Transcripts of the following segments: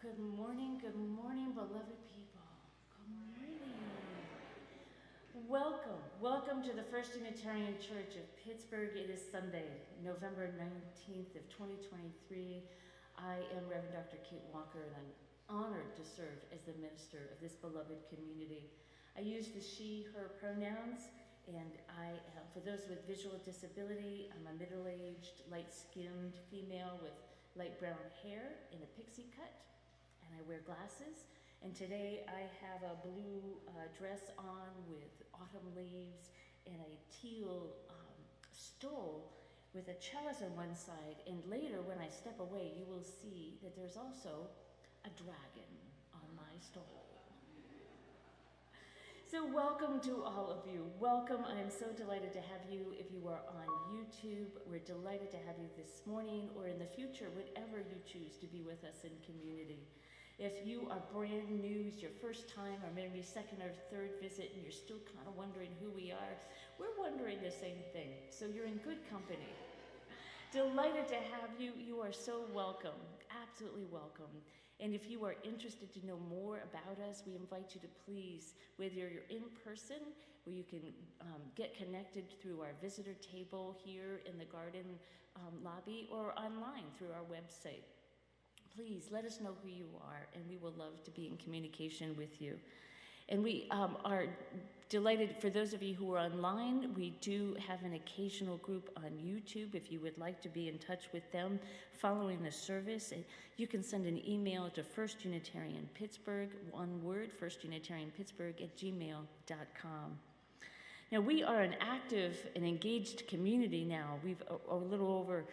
Good morning, beloved people. Good morning. Welcome to the First Unitarian Church of Pittsburgh. It is Sunday, November 19th of 2023. I am Reverend Dr. Kate Walker, and I'm honored to serve as the minister of this beloved community. I use the she, her pronouns, and for those with visual disability, I'm a middle-aged, light-skinned female with light brown hair in a pixie cut, and I wear glasses. And today I have a blue dress on with autumn leaves and a teal stole with a chalice on one side. And later, when I step away, you will see that there's also a dragon on my stole. So welcome to all of you. Welcome. I am so delighted to have you. If you are on YouTube, we're delighted to have you this morning or in the future, whatever you choose to be with us in community. If you are brand new, it's your first time or maybe second or third visit and you're still kind of wondering who we are, we're wondering the same thing. So you're in good company. Delighted to have you. You are so welcome, absolutely welcome. And if you are interested to know more about us, we invite you to please, whether you're in person, where you can get connected through our visitor table here in the garden lobby, or online through our website. Please let us know who you are, and we will love to be in communication with you. And we are delighted, for those of you who are online, we do have an occasional group on YouTube. If you would like to be in touch with them following the service, you can send an email to First Unitarian Pittsburgh, one word, firstunitarianpittsburgh@gmail.com. Now, we are an active and engaged community now. We've a little over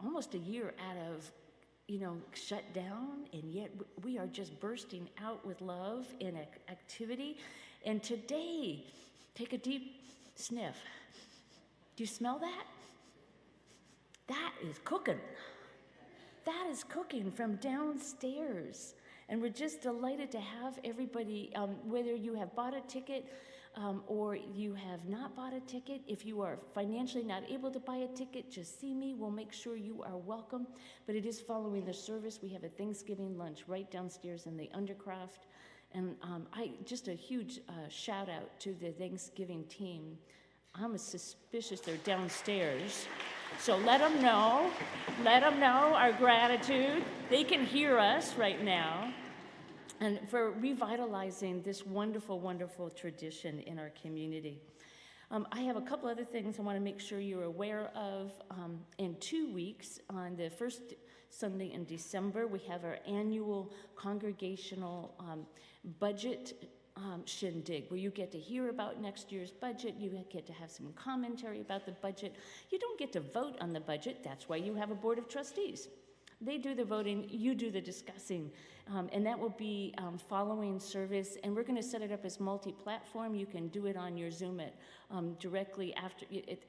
almost a year out of shut down, and yet we are just bursting out with love and activity. And today, take a deep sniff. Do you smell that? That is cooking. That is cooking from downstairs. And we're just delighted to have everybody, whether you have bought a ticket or you have not bought a ticket. If you are financially not able to buy a ticket, just see me. We'll make sure you are welcome. But it is following the service. We have a Thanksgiving lunch right downstairs in the Undercroft. And just a huge shout out to the Thanksgiving team. I'm suspicious they're downstairs. So let them know our gratitude. They can hear us right now. And for revitalizing this wonderful, wonderful tradition in our community. I have a couple other things I want to make sure you're aware of. In 2 weeks, on the first Sunday in December, we have our annual congregational budget shindig, where you get to hear about next year's budget. You get to have some commentary about the budget. You don't get to vote on the budget. That's why you have a board of trustees. They do the voting, you do the discussing, and that will be following service. And we're going to set it up as multi-platform. You can do it on your Zoom directly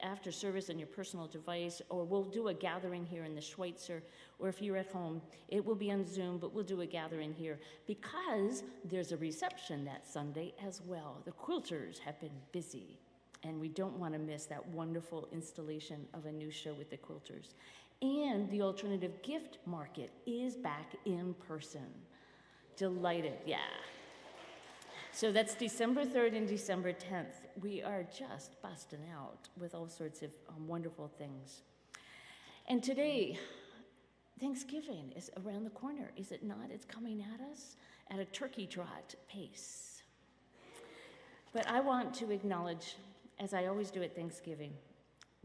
after service on your personal device, or we'll do a gathering here in the Schweitzer, or if you're at home, it will be on Zoom, but we'll do a gathering here because there's a reception that Sunday as well. The quilters have been busy, and we don't want to miss that wonderful installation of a new show with the quilters. And the alternative gift market is back in person. Delighted, yeah. So that's December 3rd and December 10th. We are just busting out with all sorts of wonderful things. And today, Thanksgiving is around the corner, is it not? It's coming at us at a turkey trot pace. But I want to acknowledge, as I always do at Thanksgiving,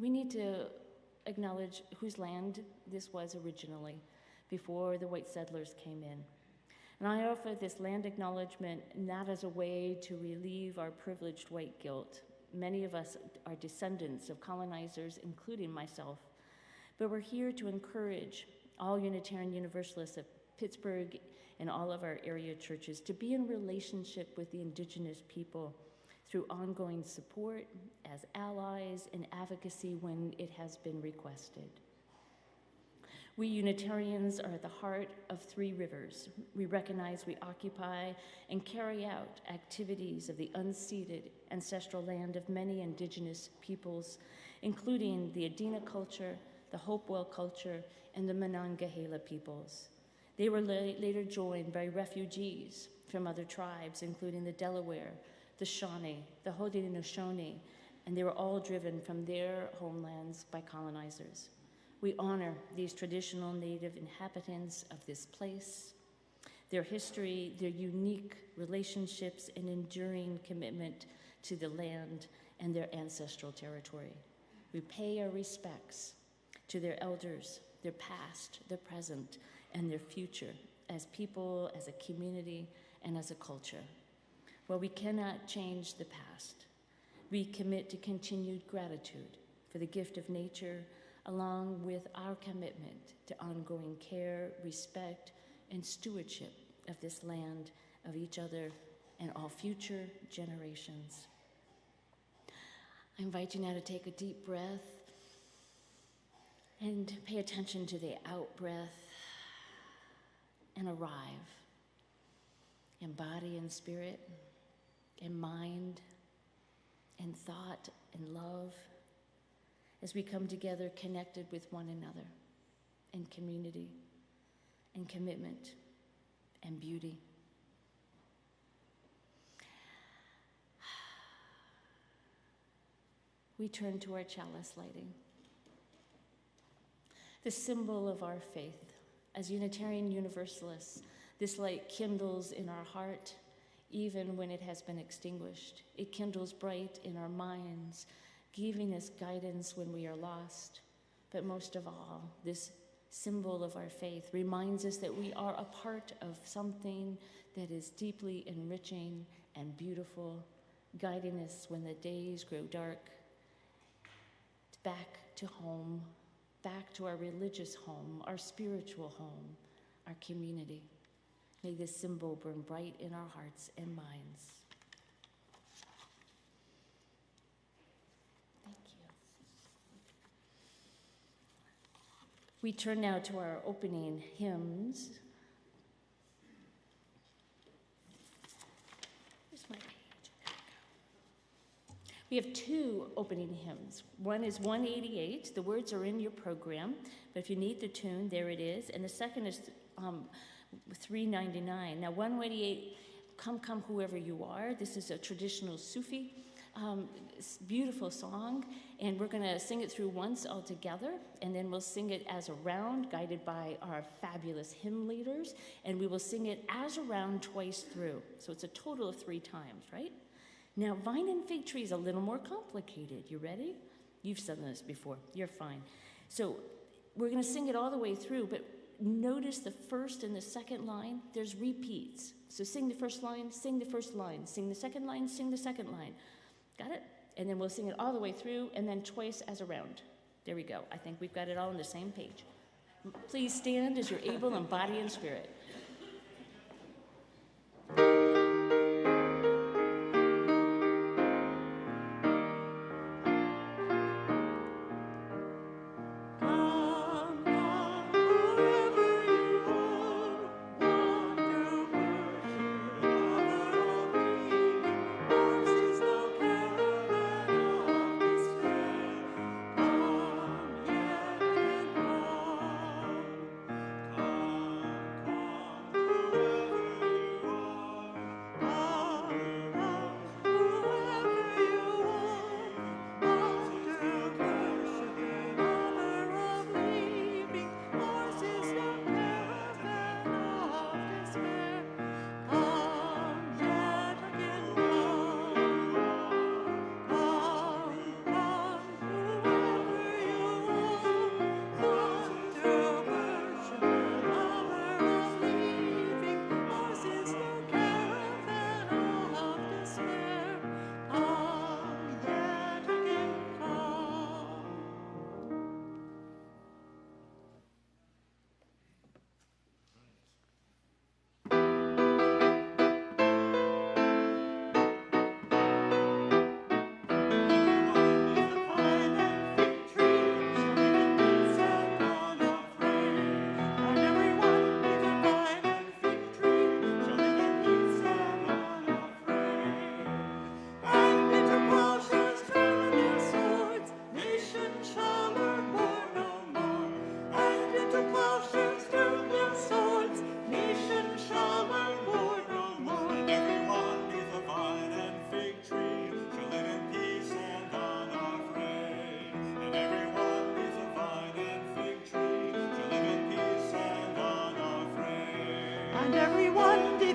we need to acknowledge whose land this was originally before the white settlers came in. And I offer this land acknowledgement not as a way to relieve our privileged white guilt. Many of us are descendants of colonizers, including myself. But we're here to encourage all Unitarian Universalists of Pittsburgh and all of our area churches to be in relationship with the indigenous people through ongoing support as allies and advocacy when it has been requested. We Unitarians are at the heart of Three Rivers. We recognize we occupy and carry out activities of the unceded ancestral land of many indigenous peoples, including the Adena culture, the Hopewell culture, and the Monongahela peoples. They were later joined by refugees from other tribes, including the Delaware, the Shawnee, the Haudenosaunee, and they were all driven from their homelands by colonizers. We honor these traditional native inhabitants of this place, their history, their unique relationships, and enduring commitment to the land and their ancestral territory. We pay our respects to their elders, their past, their present, and their future as people, as a community, and as a culture. While we cannot change the past, we commit to continued gratitude for the gift of nature, along with our commitment to ongoing care, respect, and stewardship of this land, of each other, and all future generations. I invite you now to take a deep breath and pay attention to the out breath and arrive in body and spirit, in mind, in thought, and love, as we come together connected with one another in community and commitment and beauty. We turn to our chalice lighting, the symbol of our faith. As Unitarian Universalists, this light kindles in our heart even when it has been extinguished. It kindles bright in our minds, giving us guidance when we are lost. But most of all, this symbol of our faith reminds us that we are a part of something that is deeply enriching and beautiful, guiding us when the days grow dark, back to home, back to our religious home, our spiritual home, our community. May this symbol burn bright in our hearts and minds. Thank you. We turn now to our opening hymns. Where's my page? We have two opening hymns. One is 188. The words are in your program, but if you need the tune, there it is. And the second is 399. Now, 188, Come, Come, Whoever You Are. This is a traditional Sufi beautiful song, and we're going to sing it through once all together, and then we'll sing it as a round, guided by our fabulous hymn leaders, and we will sing it as a round twice through. So it's a total of 3 times, right? Now, Vine and Fig Tree is a little more complicated. You ready? You've sung this before. You're fine. So we're going to sing it all the way through, but notice the first and the second line, there's repeats. So sing the first line, sing the first line, sing the second line, sing the second line. Got it? And then we'll sing it all the way through, and then twice as a round. There we go. I think we've got it all on the same page. Please stand as you're able in body and spirit.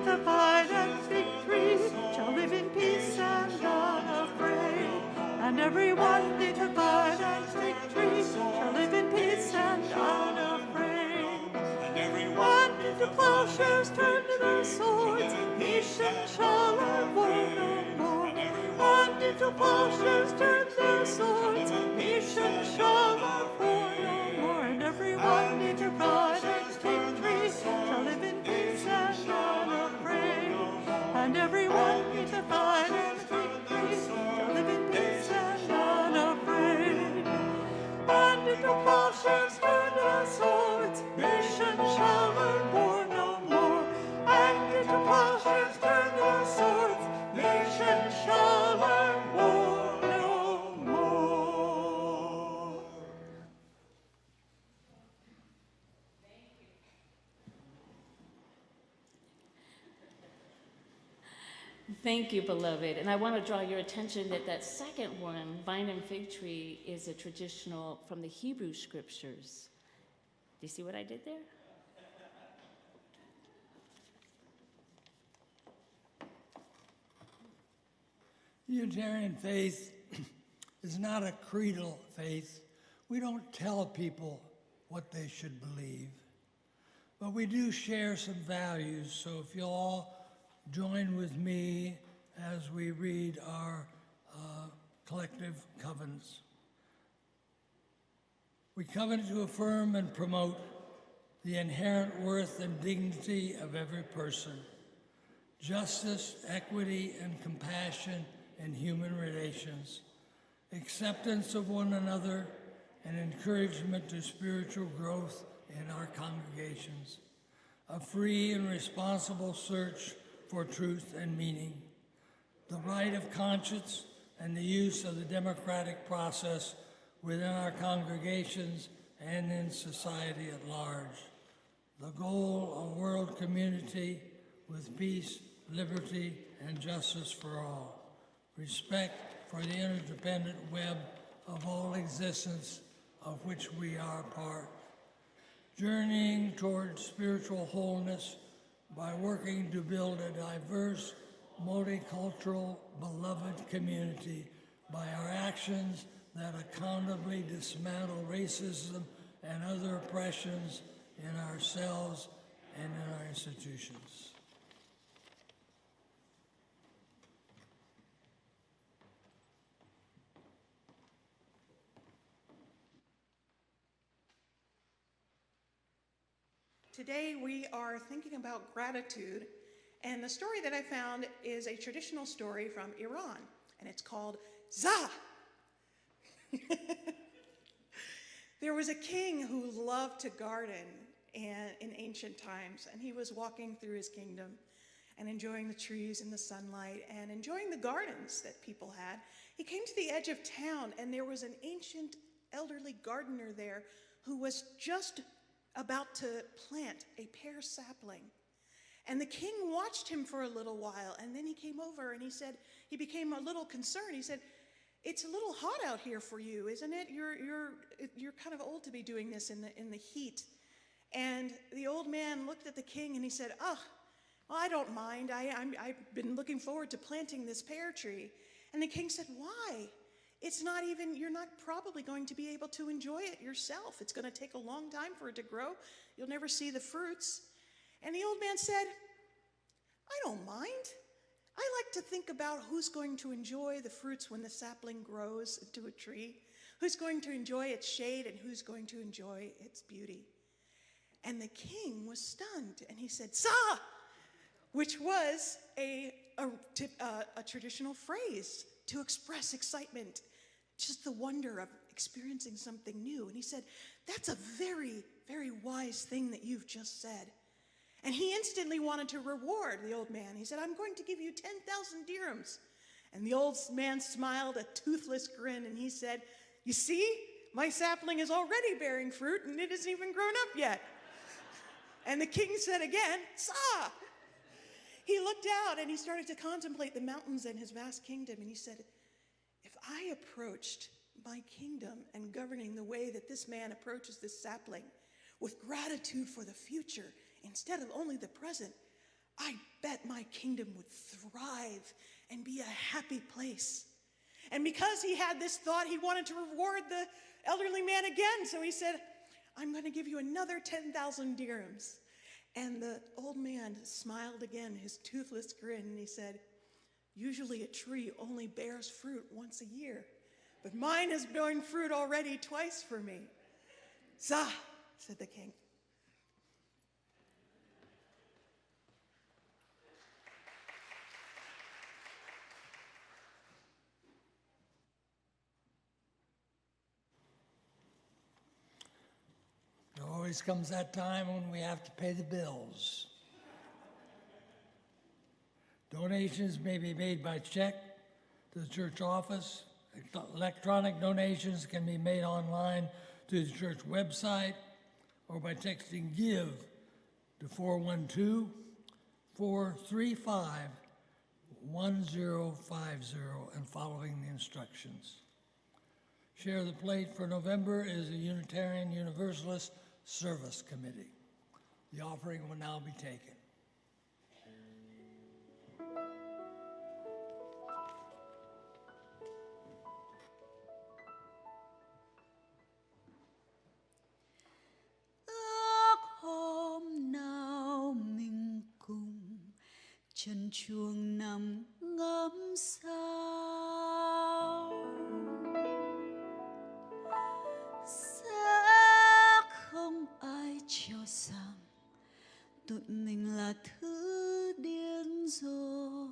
the vine and fig tree shall live in peace and unafraid. And everyone neath the vine and fig tree shall live in peace and unafraid. And everyone neath the plowshares turn to their swords, nation shall learn war no more. And neath the plowshares turn their swords, nation shall learn war no more. And everyone neath the vine and fig tree shall live in peace and unafraid. And everyone neath the vine and fig tree shall live in peace and unafraid. And if the plowshares turn their swords, nation shall learn war no more. And if the plowshares turn their swords, nation shall learn war no more. Thank you, beloved. And I want to draw your attention that that second one, vine and fig tree, is a traditional from the Hebrew scriptures. Do you see what I did there? The Unitarian faith is not a creedal faith. We don't tell people what they should believe, but we do share some values. So if you'll all join with me as we read our collective covenants. We covenant to affirm and promote the inherent worth and dignity of every person, justice, equity, and compassion in human relations, acceptance of one another, and encouragement to spiritual growth in our congregations, a free and responsible search for truth and meaning, the right of conscience and the use of the democratic process within our congregations and in society at large, the goal of world community with peace, liberty, and justice for all, respect for the interdependent web of all existence of which we are part, journeying toward spiritual wholeness by working to build a diverse, multicultural, beloved community by our actions that accountably dismantle racism and other oppressions in ourselves and in our institutions. Today we are thinking about gratitude, and the story that I found is a traditional story from Iran, and it's called Za. There was a king who loved to garden in ancient times, and he was walking through his kingdom and enjoying the trees and the sunlight and enjoying the gardens that people had. He came to the edge of town, and there was an ancient elderly gardener there who was just about to plant a pear sapling. And the king watched him for a little while, and then he came over and he said, he became a little concerned. He said, "It's a little hot out here for you, isn't it? You're kind of old to be doing this in the heat." And the old man looked at the king and he said, "Oh, well, I don't mind. I've been looking forward to planting this pear tree." And the king said, "Why? You're not probably going to be able to enjoy it yourself. It's going to take a long time for it to grow. You'll never see the fruits." And the old man said, "I don't mind. I like to think about who's going to enjoy the fruits when the sapling grows into a tree, who's going to enjoy its shade, and who's going to enjoy its beauty." And the king was stunned, and he said, "Sa!" which was a traditional phrase to express excitement, just the wonder of experiencing something new. And he said, "That's a very, very wise thing that you've just said." And he instantly wanted to reward the old man. He said, "I'm going to give you 10,000 dirhams. And the old man smiled a toothless grin, and he said, "You see, my sapling is already bearing fruit, and it isn't even grown up yet." And the king said again, "Sa!" He looked out and he started to contemplate the mountains and his vast kingdom, and he said, "If I approached my kingdom and governing the way that this man approaches this sapling, with gratitude for the future instead of only the present, I bet my kingdom would thrive and be a happy place. And because he had this thought, he wanted to reward the elderly man again. So he said, I'm going to give you another 10,000 dirhams. And the old man smiled again, his toothless grin, and he said, usually a tree only bears fruit once a year, but mine has borne fruit already twice for me. Zah, said the king. There always comes that time when we have to pay the bills. Donations may be made by check to the church office. Electronic donations can be made online to the church website or by texting GIVE to 412-435-1050 and following the instructions. Share the plate for November is the Unitarian Universalist Service Committee. The offering will now be taken. Hôm nào mình cùng chân chuông nằm ngắm sao sẽ không ai cho rằng tụi mình là thứ điên rồ.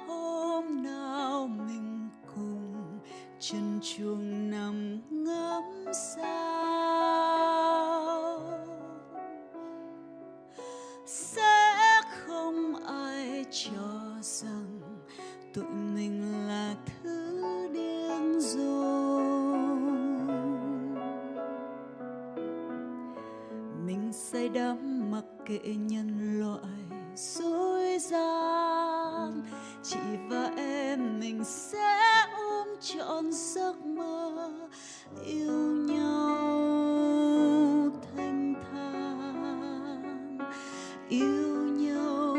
Hôm nào mình cùng chân chuông nằm ngắm sao sẽ không ai cho rằng tụi mình là thứ điên rồ. Mình say đắm mặc kệ nhân loại dối gian, chị và em mình sẽ ôm trọn giấc mơ yêu nhau thanh thản, yêu nhau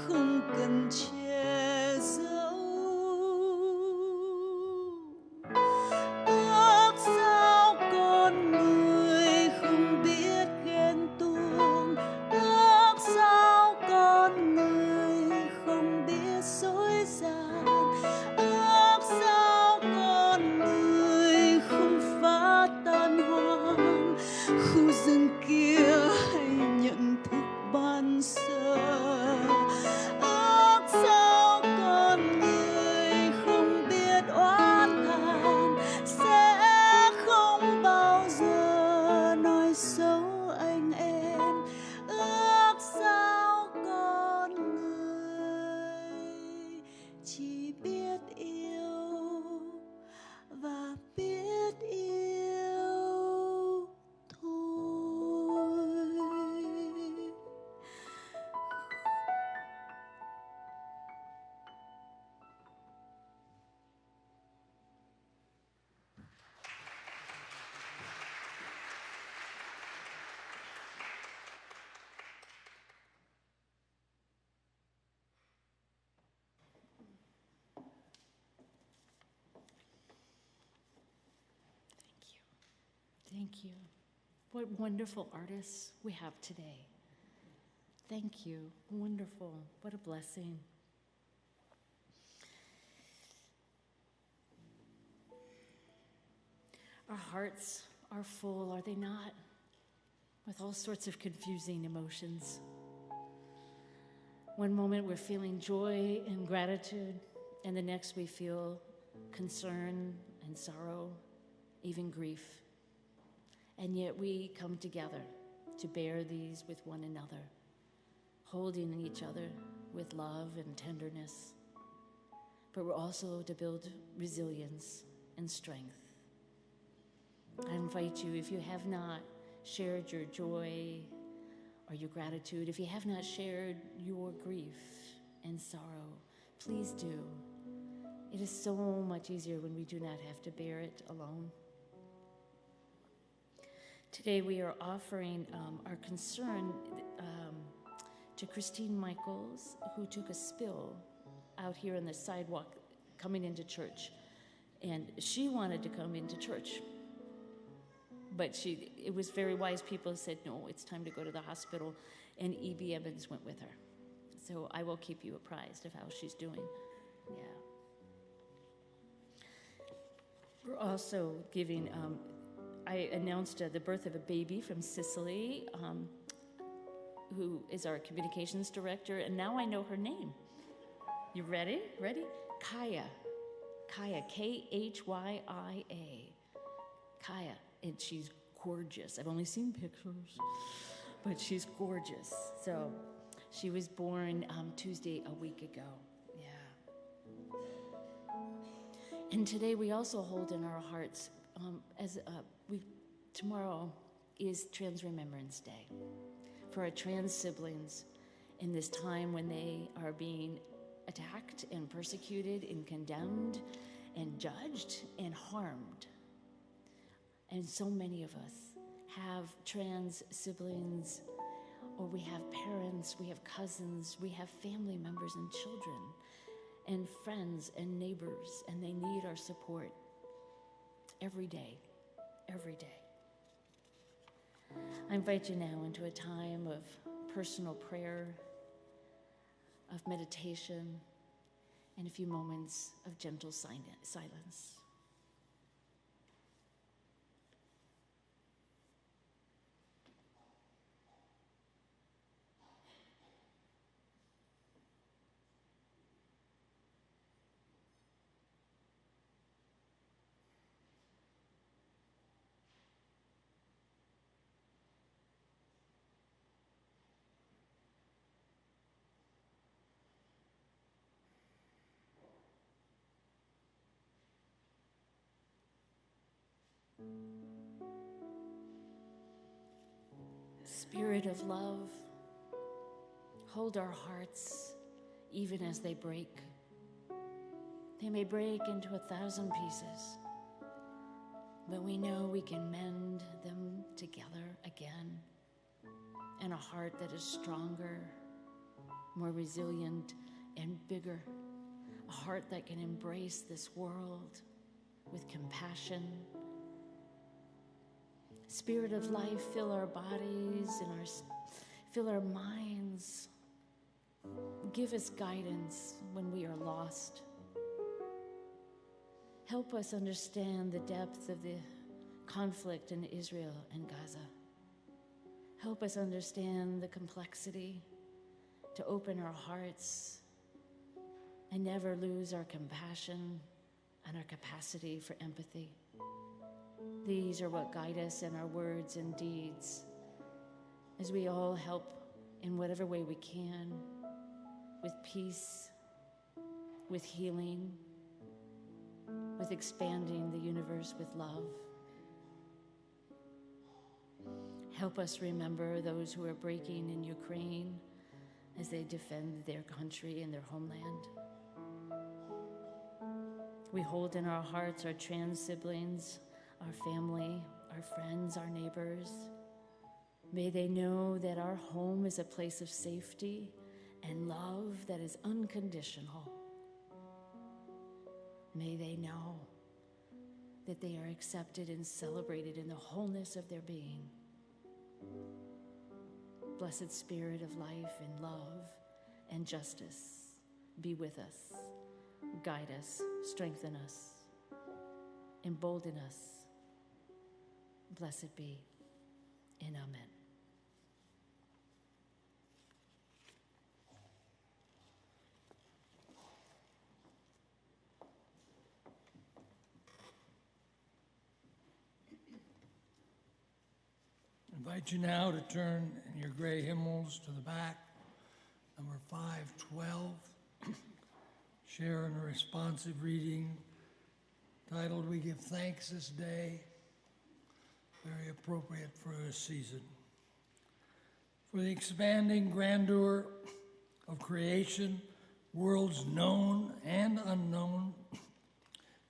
không cần che giấu. Ước sao con người không biết ghen tuông, ước sao con người không biết dối gian, ước sao con người không phá tan hoang khu rừng kia hay nhận thức ban sơ. Ước sao con người không biết oán hờn, sẽ không bao giờ nói xấu anh em. Ước sao con người chỉ biết yêu và biết yêu thôi. Thank you. What wonderful artists we have today. Thank you. Wonderful. What a blessing. Our hearts are full, are they not? With all sorts of confusing emotions. One moment we're feeling joy and gratitude, and the next we feel concern and sorrow, even grief. And yet we come together to bear these with one another. holding each other with love and tenderness, but we're also to build resilience and strength. I invite you, if you have not shared your joy or your gratitude, if you have not shared your grief and sorrow, please do. It is so much easier when we do not have to bear it alone. Today we are offering our concern to Christine Michaels, who took a spill out here on the sidewalk coming into church. And she wanted to come into church, but it was very wise people who said, no, it's time to go to the hospital, and E.B. Evans went with her. So I will keep you apprised of how she's doing. Yeah. We're also giving, I announced the birth of a baby from Sicily, who is our communications director, and now I know her name. You ready? Ready? Kaya. Kaya, K-H-Y-I-A. Kaya, and she's gorgeous. I've only seen pictures, but she's gorgeous. So she was born Tuesday a week ago. Yeah. And today we also hold in our hearts, tomorrow is Trans Remembrance Day for our trans siblings in this time when they are being attacked and persecuted and condemned and judged and harmed. And so many of us have trans siblings, or we have parents, we have cousins, we have family members and children and friends and neighbors, and they need our support every day, every day. I invite you now into a time of personal prayer, of meditation, and a few moments of gentle silence. Spirit of love, hold our hearts even as they break. They may break into 1,000 pieces, but we know we can mend them together again, and a heart that is stronger, more resilient, and bigger. A heart that can embrace this world with compassion. Spirit of life, fill our bodies and fill our minds. Give us guidance when we are lost. Help us understand the depth of the conflict in Israel and Gaza. Help us understand the complexity, to open our hearts and never lose our compassion and our capacity for empathy. These are what guide us in our words and deeds as we all help in whatever way we can, with peace, with healing, with expanding the universe with love. Help us remember those who are breaking in Ukraine as they defend their country and their homeland. We hold in our hearts our trans siblings, our family, our friends, our neighbors. May they know that our home is a place of safety and love that is unconditional. May they know that they are accepted and celebrated in the wholeness of their being. Blessed Spirit of life and love and justice, be with us, guide us, strengthen us, embolden us. Blessed be, and amen. I invite you now to turn in your gray hymnals to the back number 512, share in a responsive reading titled We Give Thanks This Day, very appropriate for a season. For the expanding grandeur of creation, worlds known and unknown,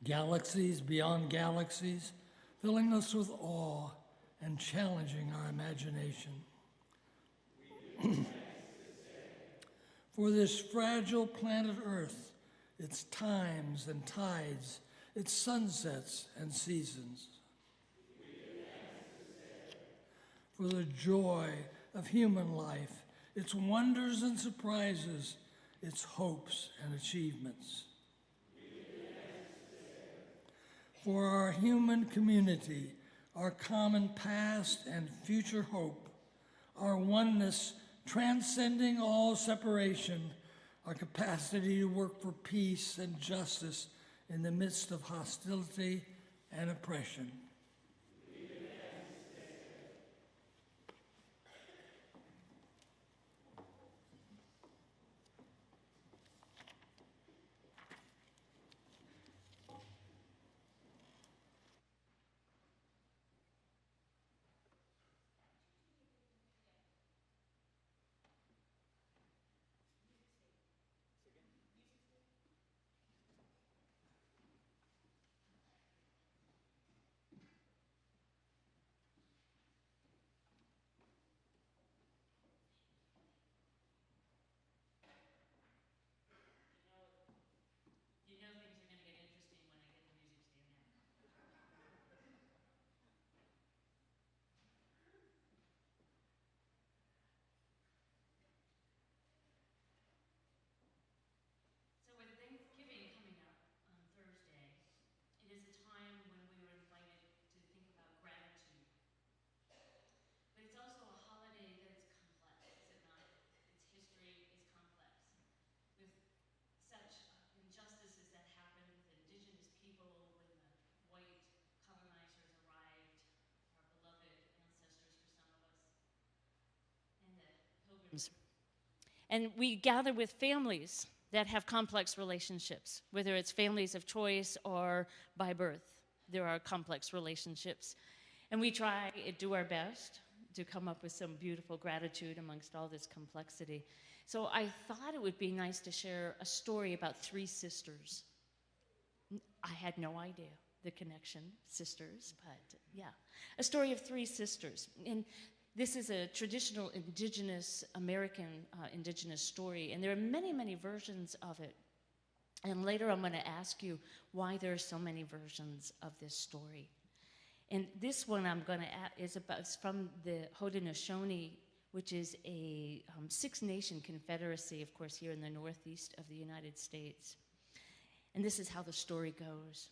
galaxies beyond galaxies, filling us with awe and challenging our imagination. For this fragile planet Earth, its times and tides, its sunsets and seasons. For the joy of human life, its wonders and surprises, its hopes and achievements. For our human community, our common past and future hope, our oneness transcending all separation, our capacity to work for peace and justice in the midst of hostility and oppression. You know things are going to get interesting when I get the music stand down. So with Thanksgiving coming up on Thursday, it is a time when we are invited to think about gratitude. But it's also a holiday that is complex, is it not? Its history is complex, with such injustices that happened with indigenous people when the white colonizers arrived, our beloved ancestors for some of us, and the pilgrims. And we gather with families that have complex relationships, whether it's families of choice or by birth. There are complex relationships. And we try and do our best to come up with some beautiful gratitude amongst all this complexity. So I thought it would be nice to share a story about three sisters. I had no idea the connection, sisters, but yeah. A story of three sisters. And this is a traditional indigenous, American indigenous story, and there are many, many versions of it. And later I'm going to ask you why there are so many versions of this story. And this one I'm going to add is from the Haudenosaunee, which is a six-nation confederacy, of course, here in the northeast of the United States. And this is how the story goes.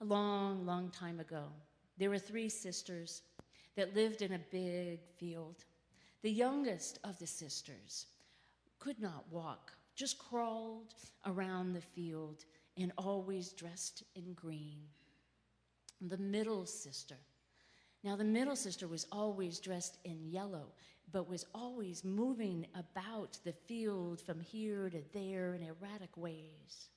A long, long time ago, there were three sisters that lived in a big field. The youngest of the sisters could not walk, just crawled around the field and always dressed in green. The middle sister was always dressed in yellow, but was always moving about the field from here to there in erratic ways.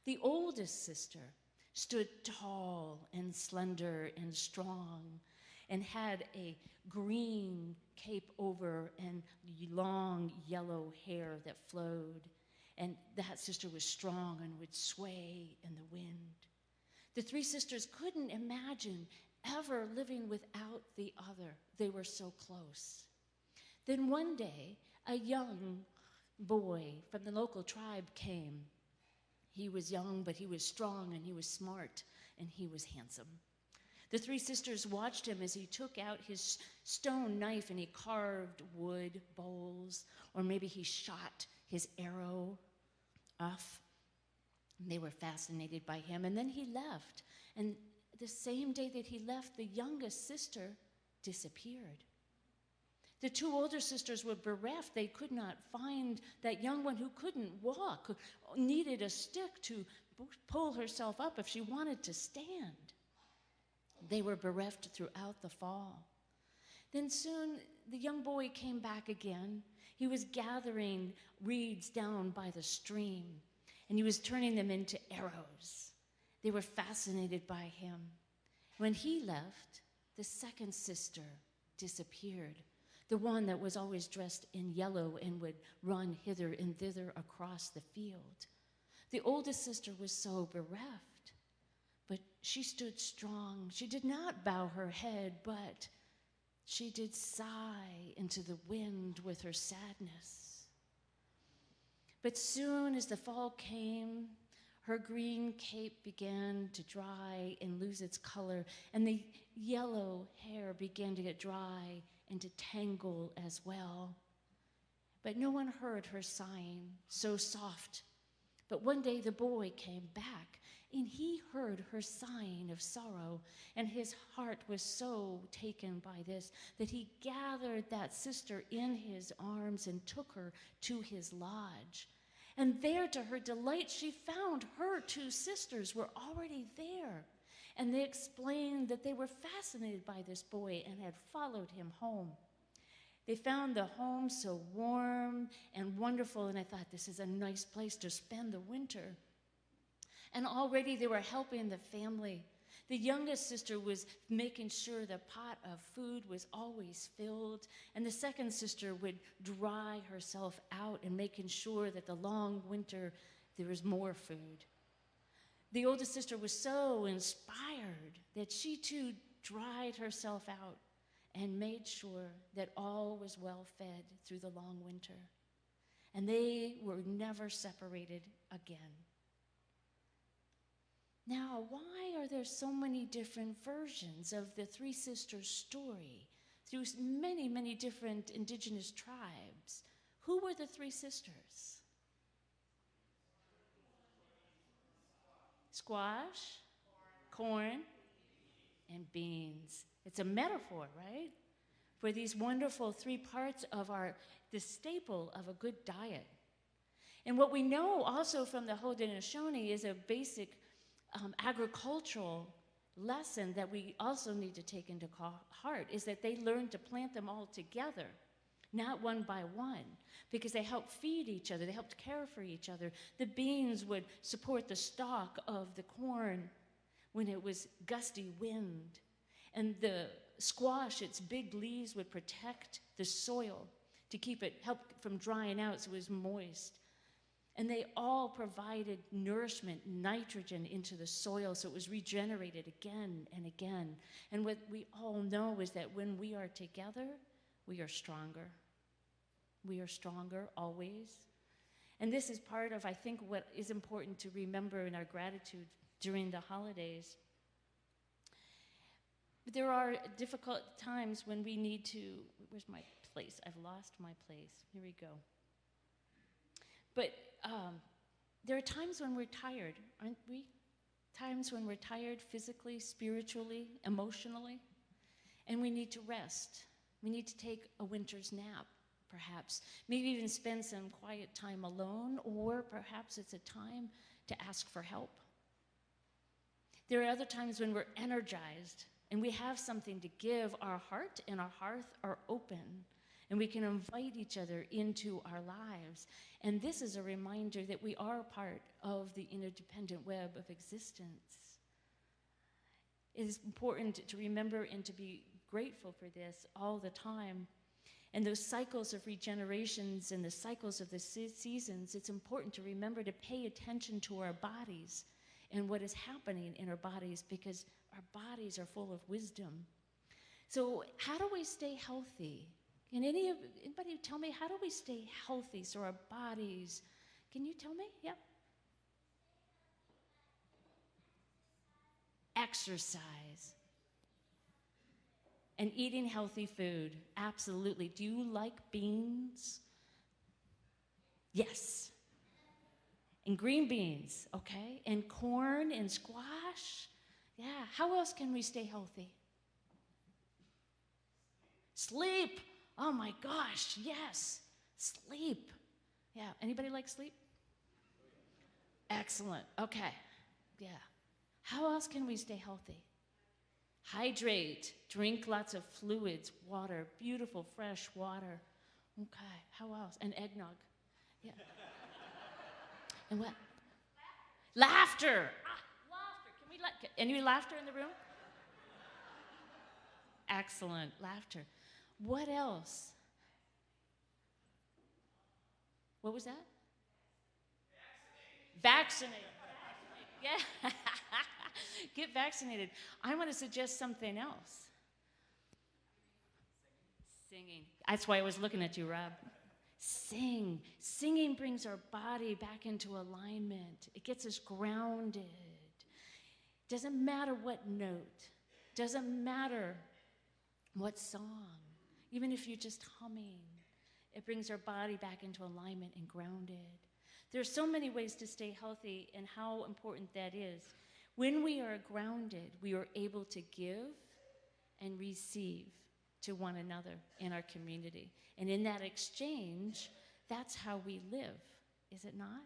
The oldest sister stood tall and slender and strong, and had a green cape over and long yellow hair that flowed. And that sister was strong and would sway in the wind. The three sisters couldn't imagine ever living without the other. They were so close. Then one day, a young boy from the local tribe came. He was young, but he was strong, and he was smart, and he was handsome. The three sisters watched him as he took out his stone knife and he carved wood bowls, or maybe he shot his arrow off. And they were fascinated by him, and then he left. And the same day that he left, the youngest sister disappeared. The two older sisters were bereft. They could not find that young one who couldn't walk, who needed a stick to pull herself up if she wanted to stand. They were bereft throughout the fall. Then soon the young boy came back again. He was gathering reeds down by the stream, and he was turning them into arrows. They were fascinated by him. When he left, the second sister disappeared, the one that was always dressed in yellow and would run hither and thither across the field. The oldest sister was so bereft, but she stood strong. She did not bow her head, but she did sigh into the wind with her sadness. But soon as the fall came, her green cape began to dry and lose its color, and the yellow hair began to get dry and to tangle as well. But no one heard her sighing, so soft. But one day the boy came back, and he heard her sighing of sorrow, and his heart was so taken by this that he gathered that sister in his arms and took her to his lodge. And there, to her delight, she found her two sisters were already there. And they explained that they were fascinated by this boy and had followed him home. They found the home so warm and wonderful, and I thought, this is a nice place to spend the winter. And already they were helping the family. The youngest sister was making sure the pot of food was always filled, and the second sister would dry herself out and making sure that the long winter there was more food. The oldest sister was so inspired that she too dried herself out and made sure that all was well fed through the long winter. And they were never separated again. Now, why are there so many different versions of the three sisters' story through many, many different indigenous tribes? Who were the three sisters? Squash, corn, and beans. It's a metaphor, right? For these wonderful three parts of the staple of a good diet. And what we know also from the Haudenosaunee is a basic agricultural lesson that we also need to take into heart, is that they learned to plant them all together, not one by one, because they helped feed each other, they helped care for each other. The beans would support the stalk of the corn when it was gusty wind, and the squash, its big leaves would protect the soil to keep it, help from drying out so it was moist. And they all provided nourishment, nitrogen into the soil so it was regenerated again and again. And what we all know is that when we are together, we are stronger. We are stronger always. And this is part of, I think, what is important to remember in our gratitude during the holidays. But there are difficult times when we need to, where's my place? I've lost my place. Here we go. But there are times when we're tired, aren't we? Times when we're tired physically, spiritually, emotionally, and we need to rest. We need to take a winter's nap, perhaps. Maybe even spend some quiet time alone, or perhaps it's a time to ask for help. There are other times when we're energized and we have something to give. Our heart and our hearth are open, and we can invite each other into our lives. And this is a reminder that we are part of the interdependent web of existence. It is important to remember and to be grateful for this all the time. And those cycles of regenerations and the cycles of the seasons, it's important to remember to pay attention to our bodies and what is happening in our bodies, because our bodies are full of wisdom. So how do we stay healthy? Can anybody tell me, how do we stay healthy so our bodies, can you tell me? Yep. Exercise. And eating healthy food, absolutely. Do you like beans? Yes. And green beans, okay? And corn and squash? Yeah. How else can we stay healthy? Sleep. Oh my gosh, yes. Sleep. Yeah. Anybody like sleep? Excellent. Okay. Yeah. How else can we stay healthy? Hydrate, drink lots of fluids, water, beautiful fresh water. Okay, how else? And eggnog. Yeah. And what? Laughter. Laughter. Can we any laughter in the room? Excellent. Laughter. What else? What was that? Vaccinate. Yeah. Get vaccinated. I want to suggest something else. Singing. That's why I was looking at you, Rob. Sing. Singing brings our body back into alignment. It gets us grounded. Doesn't matter what note. Doesn't matter what song. Even if you're just humming, it brings our body back into alignment and grounded. There's so many ways to stay healthy and how important that is. When we are grounded, we are able to give and receive to one another in our community. And in that exchange, that's how we live, is it not?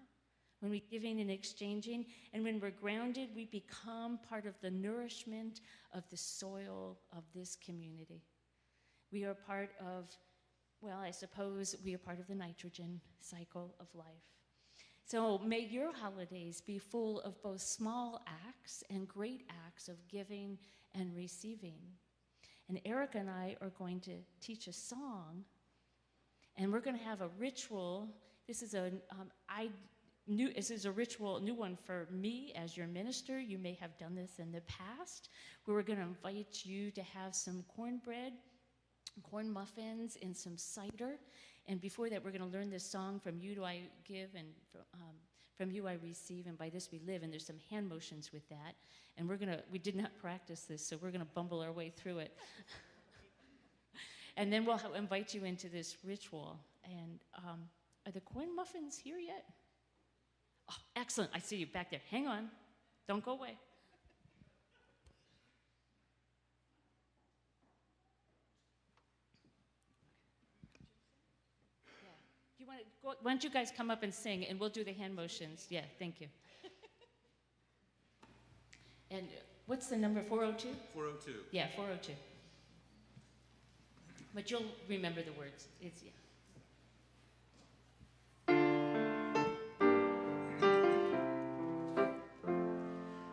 When we're giving and exchanging, and when we're grounded, we become part of the nourishment of the soil of this community. We are part of, well, I suppose we are part of the nitrogen cycle of life. So may your holidays be full of both small acts and great acts of giving and receiving. And Erica and I are going to teach a song, and we're going to have a ritual. This is a ritual, a new one for me as your minister. You may have done this in the past, where we're going to invite you to have some cornbread, corn muffins, and some cider. And before that, we're going to learn this song, From You Do I Give, and from you I receive, and by this we live. And there's some hand motions with that. And we did not practice this, so we're going to bumble our way through it. And then we'll invite you into this ritual. And are the corn muffins here yet? Oh, excellent. I see you back there. Hang on. Don't go away. You want to go, why don't you guys come up and sing, and we'll do the hand motions. Yeah, thank you. And what's the number, 402? 402. Yeah, 402. But you'll remember the words. It's, yeah.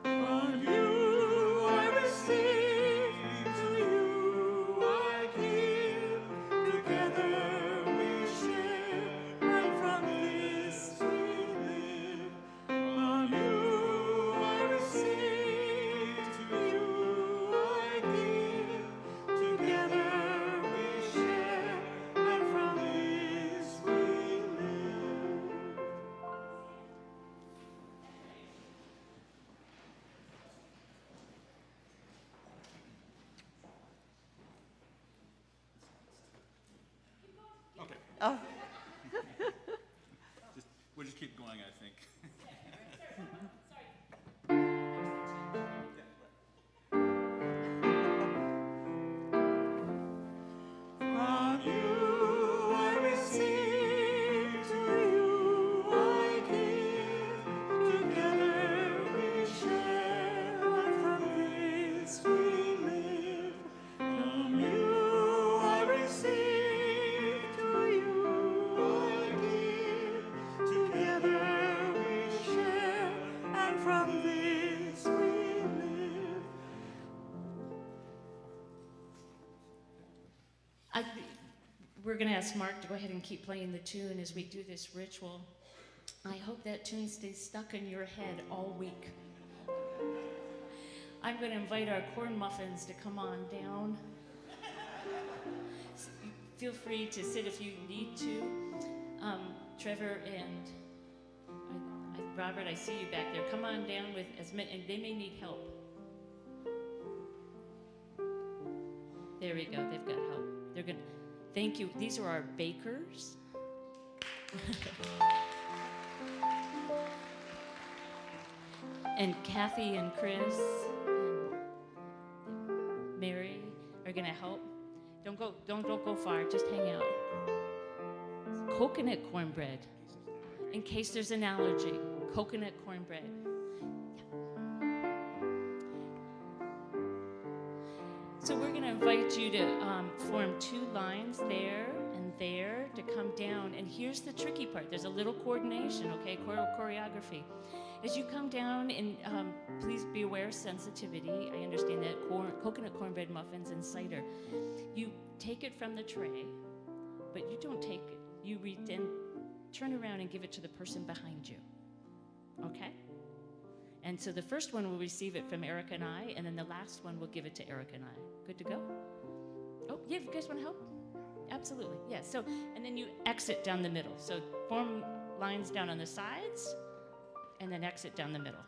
From you I receive, to you I give. Together we share, and from this we live. From you I receive, to you I give. Together we share, and from this we live. Okay. Oh. We'll just keep going, I think. From you I receive, to you I give. Together we share, and from this we live. From you I receive, to you I give. Together we share, and from this we live. We're going to ask Mark to go ahead and keep playing the tune as we do this ritual. I hope that tune stays stuck in your head all week. I'm going to invite our corn muffins to come on down. Feel free to sit if you need to. Trevor and Robert, I see you back there. Come on down with as many, and they may need help. There we go. They've got help. They're going to. Thank you. These are our bakers. And Kathy and Chris and Mary are going to help. Don't go far. Just hang out. Coconut cornbread. In case there's an allergy. Coconut cornbread. So we're going to invite you to form two lines there and there to come down. And here's the tricky part. There's a little coordination, okay, choreography. As you come down, and please be aware of sensitivity. I understand that coconut cornbread muffins and cider. You take it from the tray, but you don't take it. You then turn around and give it to the person behind you, okay? And so the first one will receive it from Erica and I, and then the last one will give it to Erica and I. Good to go? Oh, yeah, you guys want to help? Absolutely, yeah. So, and then you exit down the middle. So form lines down on the sides, and then exit down the middle.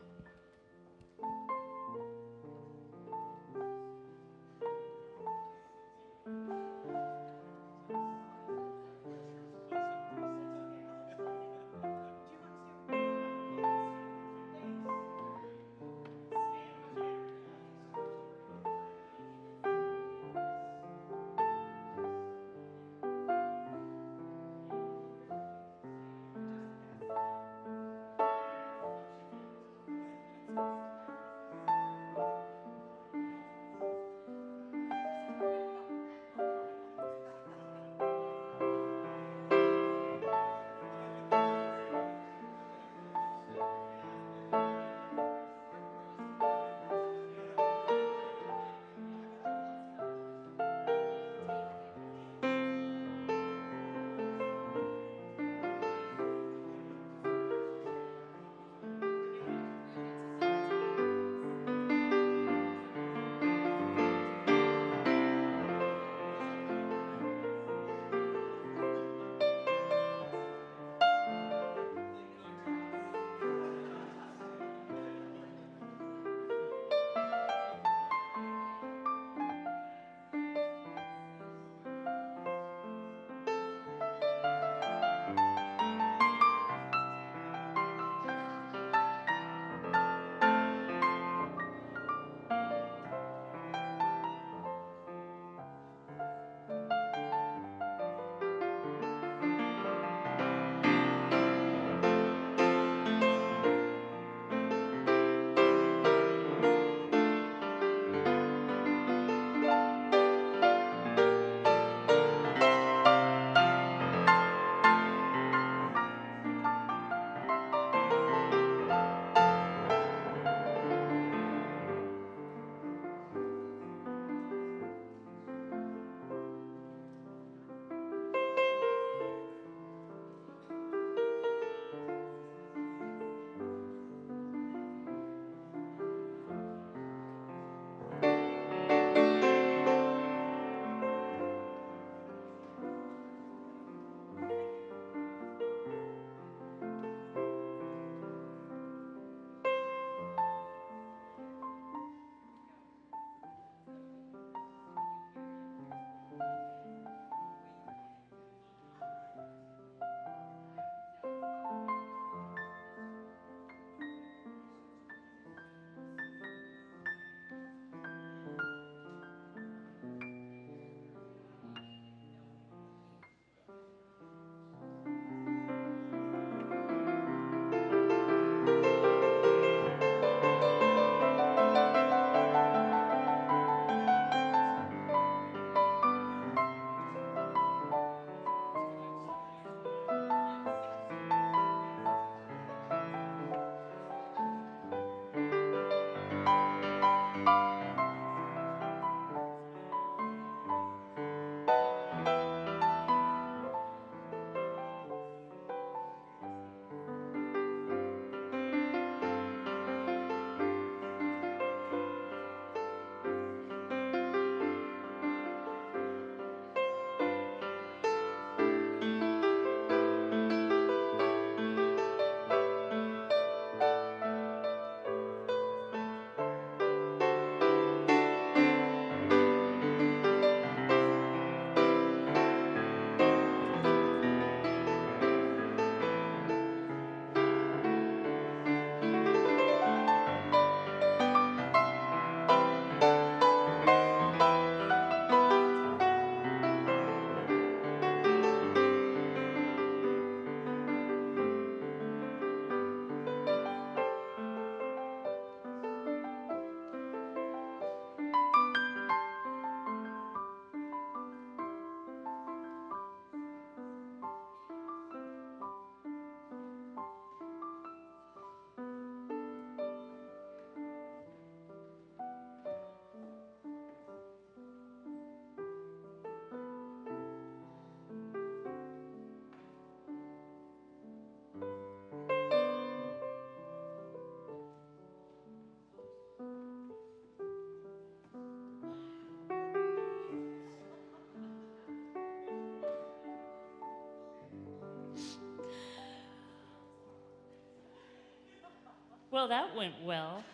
Well, that went well.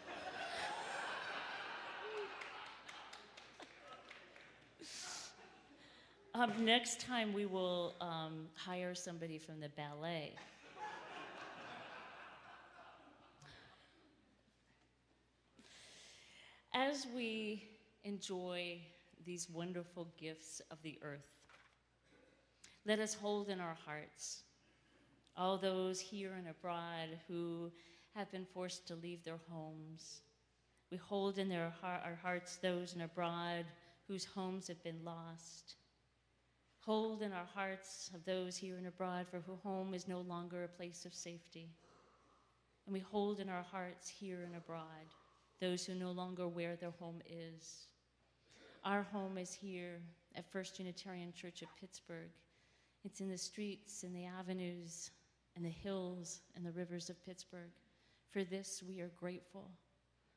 Next time we will hire somebody from the ballet. As we enjoy these wonderful gifts of the earth, let us hold in our hearts all those here and abroad who have been forced to leave their homes. We hold in our hearts those in abroad whose homes have been lost. Hold in our hearts of those here and abroad for whom home is no longer a place of safety. And we hold in our hearts here and abroad those who no longer where their home is. Our home is here at First Unitarian Church of Pittsburgh. It's in the streets and the avenues and the hills and the rivers of Pittsburgh. For this, we are grateful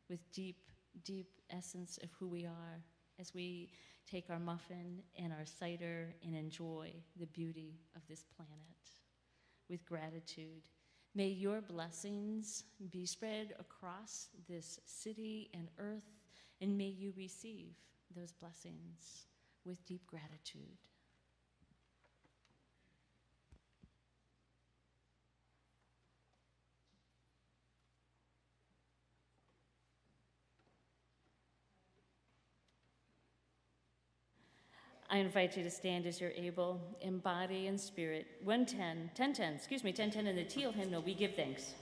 with deep, deep essence of who we are as we take our muffin and our cider and enjoy the beauty of this planet with gratitude. May your blessings be spread across this city and earth, and may you receive those blessings with deep gratitude. I invite you to stand as you're able, in body and spirit. 1010 in the teal hymnal, we give thanks.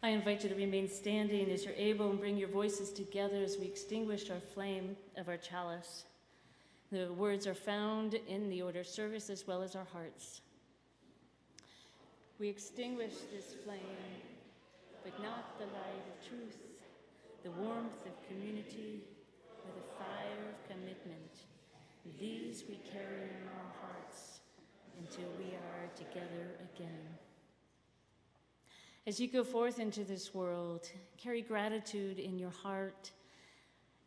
I invite you to remain standing as you're able and bring your voices together as we extinguish our flame of our chalice. The words are found in the order of service as well as our hearts. We extinguish this flame, but not the light of truth, the warmth of community, or the fire of commitment. These we carry in our hearts until we are together again. As you go forth into this world, carry gratitude in your heart,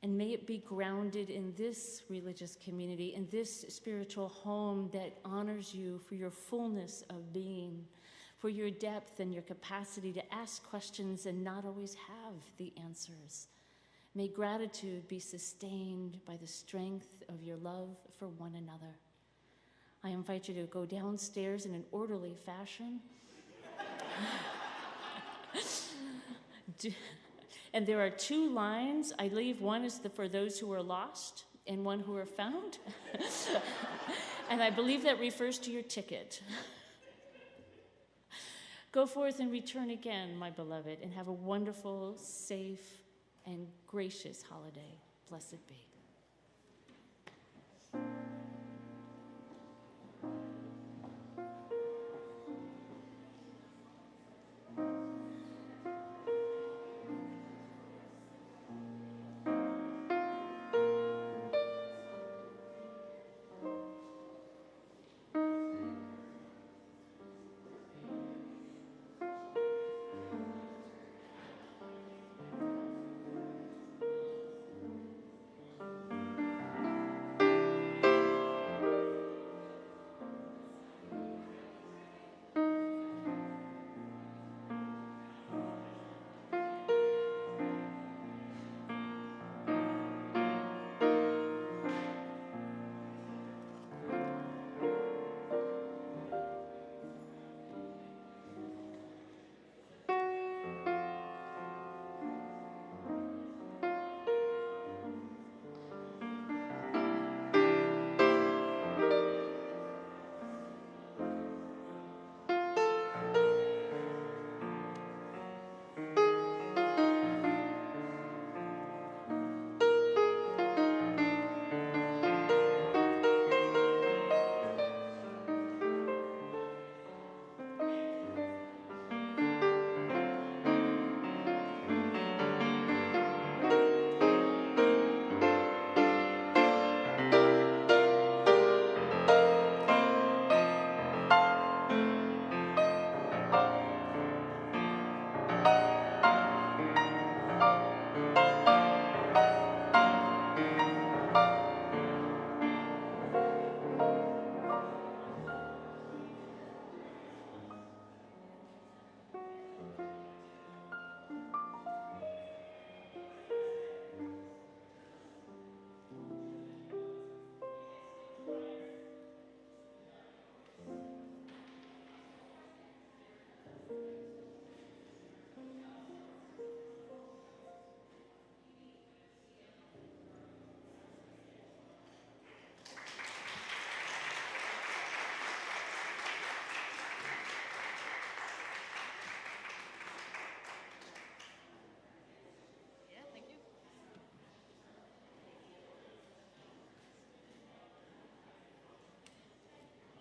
and may it be grounded in this religious community, in this spiritual home that honors you for your fullness of being, for your depth and your capacity to ask questions and not always have the answers. May gratitude be sustained by the strength of your love for one another. I invite you to go downstairs in an orderly fashion. And there are two lines. I leave one is for those who are lost and one who are found. And I believe that refers to your ticket. Go forth and return again, my beloved, and have a wonderful, safe, and gracious holiday. Blessed be.